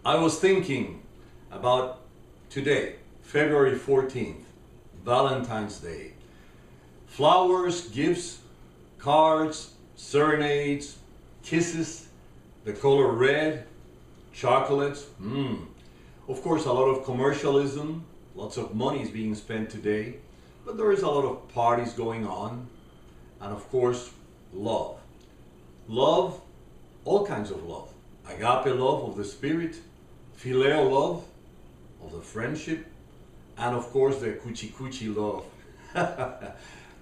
I was thinking about today, February 14th, Valentine's Day. Flowers, gifts, cards, serenades, kisses, the color red, chocolates. Of course, a lot of commercialism, lots of money is being spent today, but there is a lot of parties going on, and of course, love. Love, all kinds of love. Agape love of the spirit, phileo love of the friendship, and of course the cuchi-cuchi love,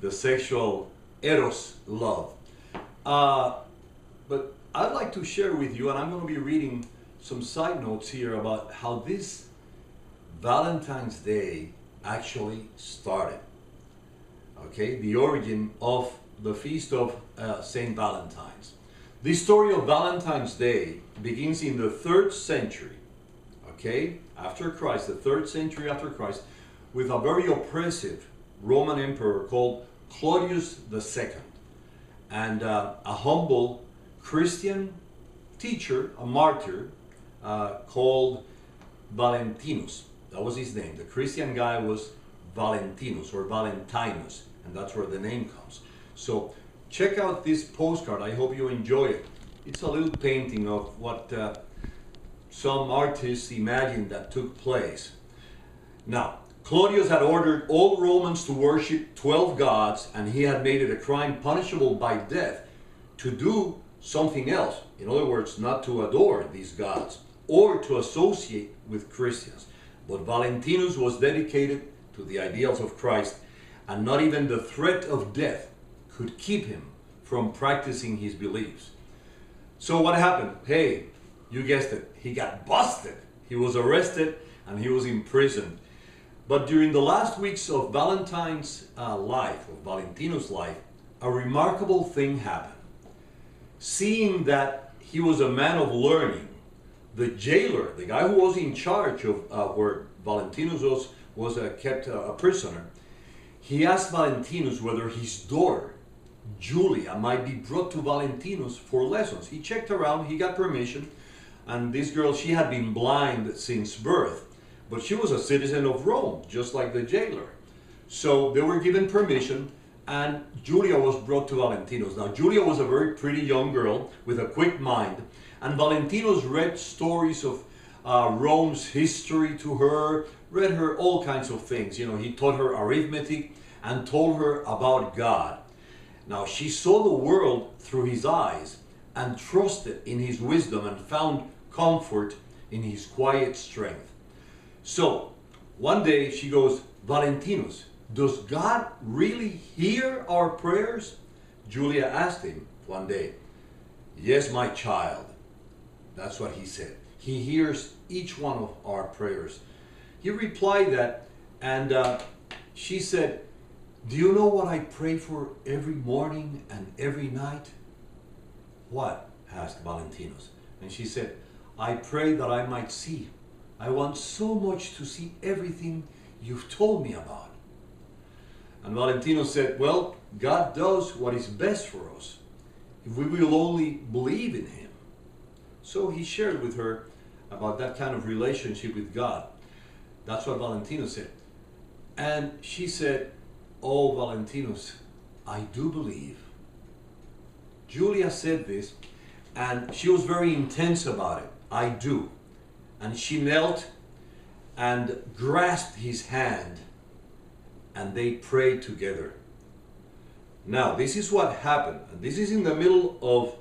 the sexual eros love. But I'd like to share with you, and I'm going to be reading some side notes here about how this Valentine's Day actually started. Okay, the origin of the feast of Saint Valentine's. The story of Valentine's Day begins in the 3rd century, okay, after Christ, the 3rd century after Christ, with a very oppressive Roman emperor called Claudius II, and a humble Christian teacher, a martyr, called Valentinus. That was his name. The Christian guy was Valentinus or Valentinus, and that's where the name comes. So check out this postcard. I hope you enjoy it. It's a little painting of what some artists imagined that took place. Now, Claudius had ordered all Romans to worship 12 gods, and he had made it a crime punishable by death to do something else. In other words, not to adore these gods or to associate with Christians. But Valentinus was dedicated to the ideals of Christ, and not even the threat of death could keep him from practicing his beliefs. So what happened? Hey, you guessed it, he got busted. He was arrested and he was imprisoned. But during the last weeks of Valentine's life, of Valentinus' life, a remarkable thing happened. Seeing that he was a man of learning, the jailer, the guy who was in charge of where Valentinus was kept a prisoner, he asked Valentinus whether his daughter, Julia, might be brought to Valentinus for lessons. He checked around, he got permission, and this girl, she had been blind since birth, but she was a citizen of Rome, just like the jailer. So they were given permission, and Julia was brought to Valentinus. Now, Julia was a very pretty young girl with a quick mind, and Valentinus read stories of Rome's history to her, read her all kinds of things. You know, he taught her arithmetic and told her about God. Now, she saw the world through his eyes and trusted in his wisdom and found comfort in his quiet strength. So, one day she goes, Valentinus, does God really hear our prayers? Julia asked him one day. Yes, my child. That's what he said. He hears each one of our prayers. He replied that, and she said, do you know what I pray for every morning and every night? What? Asked Valentinus. And she said, I pray that I might see. I want so much to see everything you've told me about. And Valentinus said, well, God does what is best for us if we will only believe in him. So he shared with her about that kind of relationship with God. That's what Valentinus said. And she said, oh, Valentinus, I do believe. Julia said this, and she was very intense about it. I do. And she knelt and grasped his hand, and they prayed together. Now, this is what happened. And this is in the middle of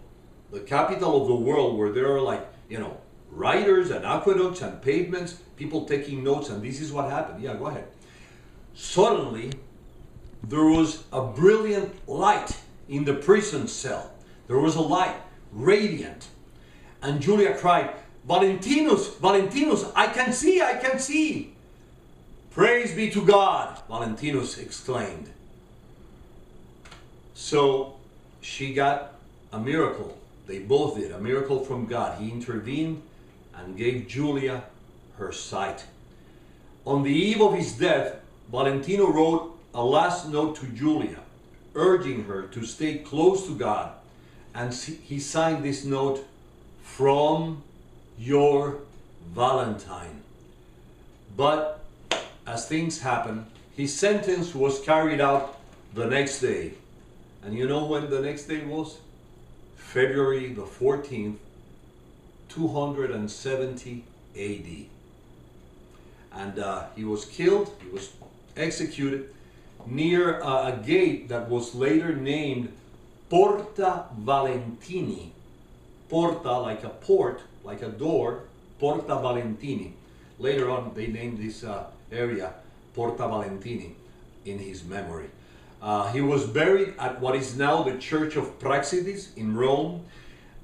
the capital of the world, where there are, like, you know, riders and aqueducts and pavements, people taking notes, and this is what happened. Yeah, go ahead. Suddenly, there was a brilliant light in the prison cell. There was a light, radiant. And Julia cried, Valentinus, Valentinus, I can see, I can see. Praise be to God, Valentinus exclaimed. So she got a miracle. They both did, a miracle from God. He intervened and gave Julia her sight. On the eve of his death, Valentino wrote a last note to Julia, urging her to stay close to God. And he signed this note, from your Valentine. But as things happen, his sentence was carried out the next day. And you know when the next day was? February the 14th, 270 AD. And he was killed, he was executed near a gate that was later named Porta Valentini. Porta, like a port, like a door, Porta Valentini. Later on, they named this area Porta Valentini in his memory. He was buried at what is now the Church of Praxedis in Rome.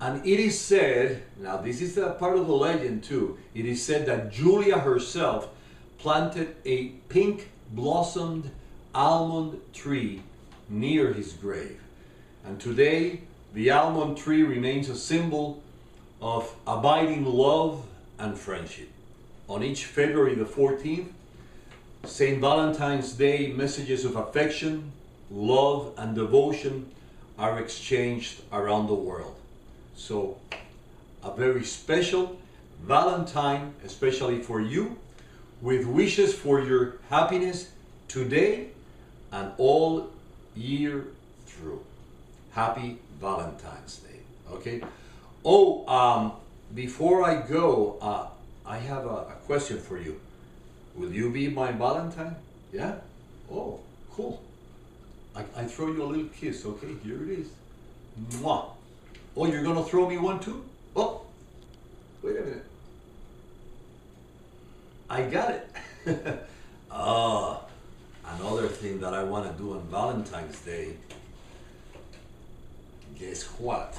And it is said, now this is a part of the legend too, it is said that Julia herself planted a pink blossomed almond tree near his grave. And today, the almond tree remains a symbol of abiding love and friendship. On each February the 14th, St. Valentine's Day, messages of affection, love, and devotion are exchanged around the world. So, a very special Valentine, especially for you, with wishes for your happiness today and all year through. Happy Valentine's Day. Okay? Oh, before I go, I have a question for you. Will you be my Valentine? Yeah? Oh, cool. I throw you a little kiss, okay? Here it is. Mwah. Oh, you're gonna throw me one too? Oh, wait a minute. I got it. Another thing that I want to do on Valentine's Day. Guess what?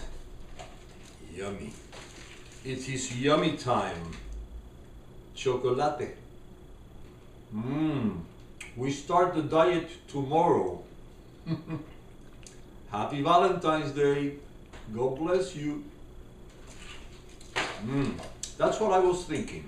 Yummy. It is yummy time. Chocolate. We start the diet tomorrow. Happy Valentine's Day. God bless you. That's what I was thinking.